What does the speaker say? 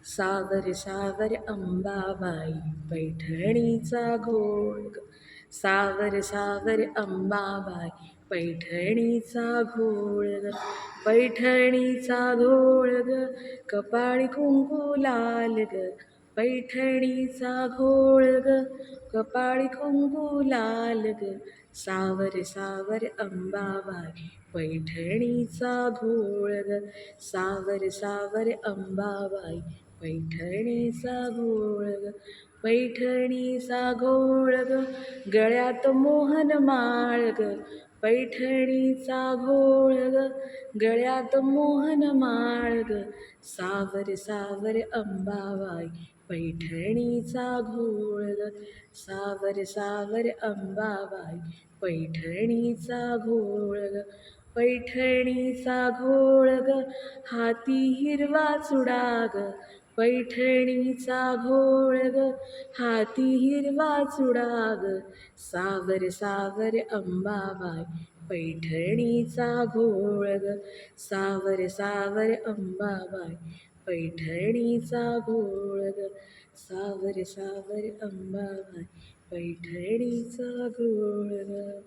सावर सावर अंबाबाई पैठणीचा घोळ ग. सावर सावर अंबाबाई पैठणीचा घोळ ग. पैठणीचा घोळ ग, कपाळी कुंकू लाल ग. पैठणीचा घोळ ग, कपाळी कुंकू लाल ग. सावर सावर अंबाबाई पैठणीचा घोळ ग. सावर सावर अंबाबाई पैठणीचा घोळ ग. पैठणीचा घोळ ग, गळ्यात मोहन माळ ग. पैठणीचा घोळ ग, गळ्यात मोहन माळ ग. सावर सावर अंबाबाई पैठणीचा घोळ ग. सावर सावर अंबाबाई पैठणीचा घोळ ग. पैठणीचा घोळ ग, हाती हिरवा चुडा ग. पैठणीचा घोळ ग, हाती हिरवा चुडा ग. सावर सावर अंबाबाई पैठणीचा घोळ ग. सावर सावर अंबाबाई पैठणीचा घोळ ग. सावर सावर अंबाबाई पैठणीचा घोळ ग.